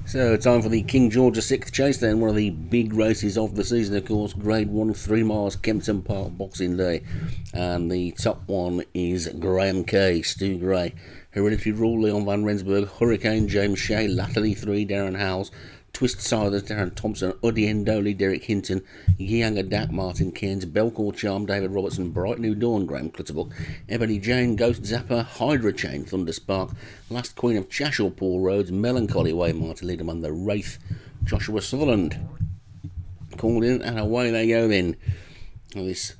So, time for the King George VI chase then, one of the big races of the season, of course. Grade 1, 3 miles, Kempton Park, Boxing Day. And the top one is Graham K, Stu Gray. Hereditary Rule, Leon Van Rensburg, Hurricane, James Shea, Latterly 3, Darren Howells, Twist Siders, Darren Thompson, Uddy Endoli, Derek Hinton, Younger Dak, Martin Cairns, Belcourt Charm, David Robertson, Bright New Dawn, Graham Clutterbuck, Ebony Jane, Ghost Zapper, Hydra Chain, Thunder Spark, Last Queen of Chashel, Paul Rhodes, Melancholy Way, Martin Liederman, The Wraith, Joshua Sutherland. Called in and away they go then. This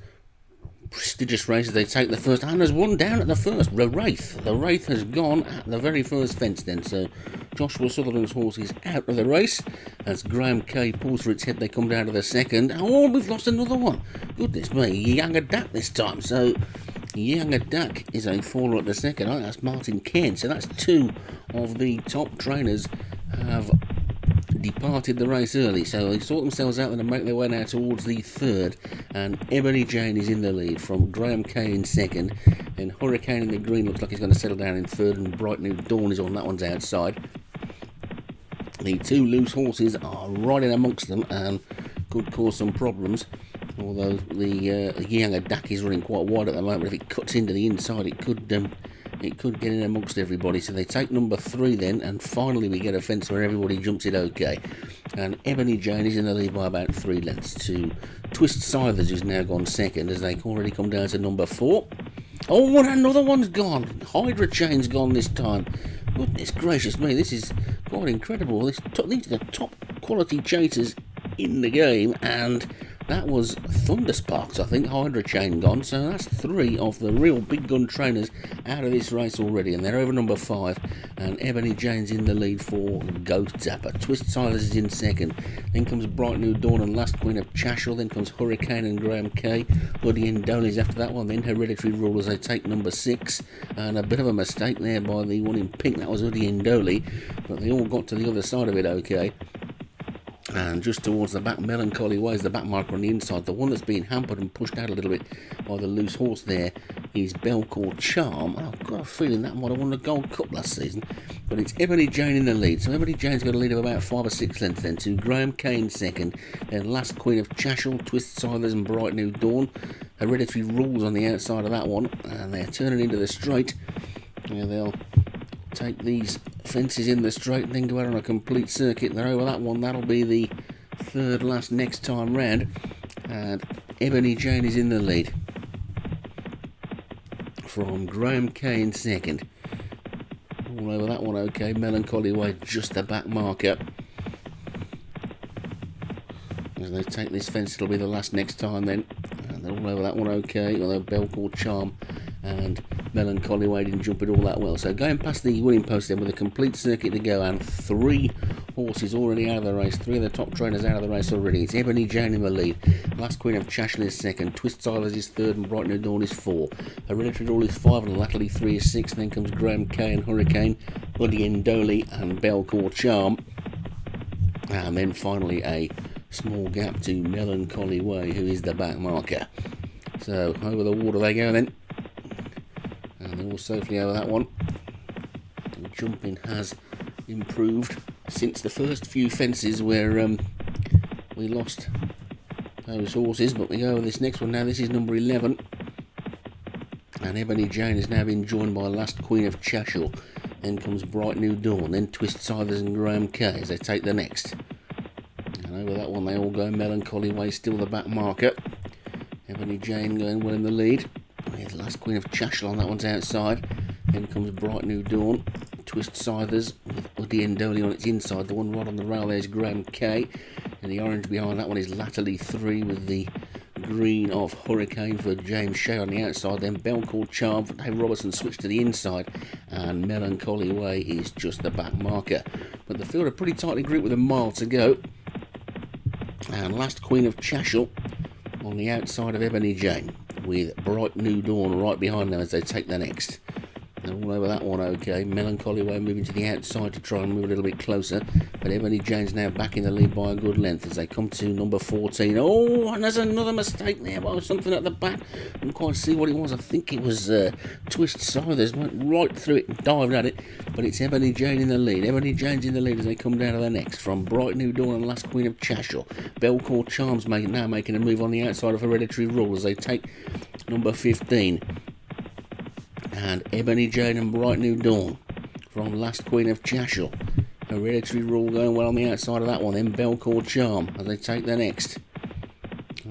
prestigious race as they take the first, and there's one down at the first, The Wraith. The Wraith has gone at the very first fence then, so Joshua Sutherland's horse is out of the race. As Graham K pulls for its head, they come down to the second. Oh, we've lost another one. Goodness me, Younger Dak this time. So Younger Dak is a faller at the second. Oh, that's Martin Cairn. So that's two of the top trainers have departed the race early, so they sort themselves out and make their way now towards the third, and Ebony Jane is in the lead from Graham K in second, and Hurricane in the green looks like he's going to settle down in third, and Bright New Dawn is on that one's outside. The two loose horses are right in amongst them and could cause some problems, although the Younger Dak is running quite wide at the moment. If it cuts into the inside, it could get in amongst everybody. So they take number 3 then, and finally we get a fence where everybody jumps it okay. And Ebony Jane is in the lead by about 3 lengths to Twist Siders, who's now gone second, as they already come down to number 4. Oh, and another one's gone. Hydra Chain's gone this time. Goodness gracious me, this is quite incredible. These are the top quality chasers in the game, and that was Thunder Sparks, I think, Hydra Chain gone. So that's 3 of the real big gun trainers out of this race already, and they're over number 5, and Ebony Jane's in the lead for Ghost Zapper. Twist Silas is in second, then comes Bright New Dawn and Last Queen of Chashel, then comes Hurricane and Graham K. Uddy and Dolly's after that one, then Hereditary Rule as they take number 6, and a bit of a mistake there by the one in pink, that was Uddy and Dolly, but they all got to the other side of it okay. And just towards the back, Melancholy Way is the back marker on the inside. The one that's being hampered and pushed out a little bit by the loose horse there is Belcourt Charm. I've got a feeling that might have won the Gold Cup last season. But it's Ebony Jane in the lead. So Ebony Jane's got a lead of about 5 or 6 lengths then to Graham K in second. Then Last Queen of Chashel, Twist Silers and Bright New Dawn. Hereditary Rules on the outside of that one. And they're turning into the straight. Yeah, they'll take these fences in the straight and then go out on a complete circuit. They're over that one. That'll be the third last next time round, and Ebony Jane is in the lead from Graham K in second. All over that one okay. Melancholy Way just the back marker. As they take this fence, it'll be the last next time then, and they're all over that one okay, although Belcourt Charm and Melancholy Way didn't jump it all that well. So going past the winning post then with a complete circuit to go, and 3 horses already out of the race, 3 of the top trainers out of the race already. It's Ebony Jane in the lead, Last Queen of Chashel is second, Twist Silers is third, and Bright New Dawn is 4. Hereditary Rule is 5, and Latterly 3 is 6. Then comes Graham K and Hurricane, Uddy Endoli and Belcourt Charm, and then finally a small gap to Melancholy Way, who is the back marker. So over the water they go then. And they're all safely over that one. The jumping has improved since the first few fences where we lost those horses, but we go over this next one now. This is number 11, and Ebony Jane has now been joined by Last Queen of Chashel. Then comes Bright New Dawn, then Twist Siders and Graham K as they take the next. And over that one they all go. Melancholy Way still the back marker. Ebony Jane going well in the lead. The Last Queen of Chashel on that one's outside. Then comes Bright New Dawn, Twist Siders with Uddy and Dolly on its inside. The one right on the rail there is Graham K, and the orange behind that one is Latterly 3 with the green of Hurricane for James Shea on the outside. Then Belcourt Charm for Dave Robertson switched to the inside, and Melancholy Way is just the back marker. But the field are pretty tightly grouped with a mile to go, and Last Queen of Chashel on the outside of Ebony Jane, with Bright New Dawn right behind them as they take the next. All over that one, okay. Melancholy Way moving to the outside to try and move a little bit closer. But Ebony Jane's now back in the lead by a good length as they come to number 14. Oh, and there's another mistake there by something at the back. I didn't quite see what it was. I think it was Twist Scythers. Went right through it and dived at it. But it's Ebony Jane in the lead. Ebony Jane's in the lead as they come down to the next. From Bright New Dawn and Last Queen of Chashel. Belcourt Charms now making a move on the outside of Hereditary Rule as they take number 15. And Ebony Jane and Bright New Dawn from Last Queen of Chashel. Hereditary Rule going well on the outside of that one. Then Belcourt Charm as they take the next.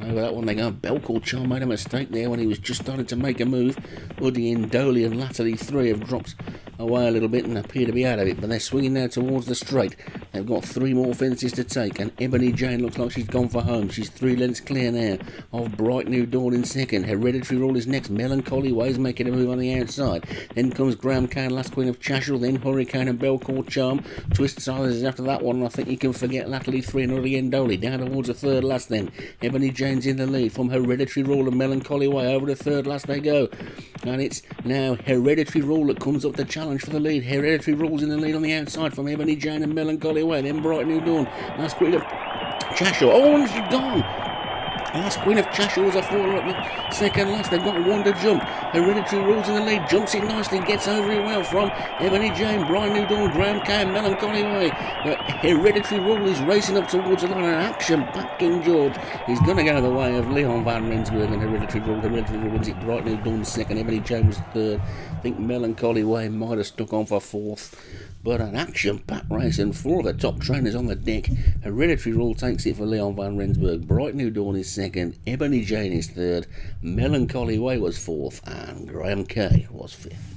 Over that one they go. Belcourt Charm made a mistake there when he was just starting to make a move. Uddy and Dolly and latterly 3 have dropped away a little bit and appear to be out of it, but they're swinging now towards the straight. They've got 3 more fences to take, and Ebony Jane looks like she's gone for home. She's 3 lengths clear now of Bright New Dawn in second. Hereditary Rule is next. Melancholy Way is making a move on the outside. Then comes Graham Kane, Last Queen of Chashel, then Hurricane and Belcourt Charm. Twist Scythers is after that one, and I think you can forget latterly 3 and Uddy and Dolly. Down towards the third last then. Ebony Jane's in the lead from Hereditary Rule and Melancholy Way. Over the third last they go. And it's now Hereditary Rule that comes up to challenge for the lead. Hereditary Rule's in the lead on the outside from Ebony Jane and Melancholy Way. Then Bright New Dawn. Last Queen of Chashel. Oh, and she's gone. Last Queen of Chashel was a faller at the second last. They've got 1 to jump. Hereditary Rule's in the lead. Jumps it nicely. Gets over it well from Ebony Jane, Bright New Dawn, Graham Kane, Melancholy Way. But Hereditary Rule is racing up towards the line. An action back King George. He's going to go the way of Leon Van Rensburg and Hereditary Rule. Hereditary Rule wins it. Bright New Dawn second. Ebony Jane was third. I think Melancholy Way might have stuck on for fourth. But an action-packed race and 4 of the top trainers on the deck. Hereditary Rule takes it for Leon Van Rensburg. Bright New Dawn is second. Ebony Jane is third. Melancholy Way was fourth. And Graham K was fifth.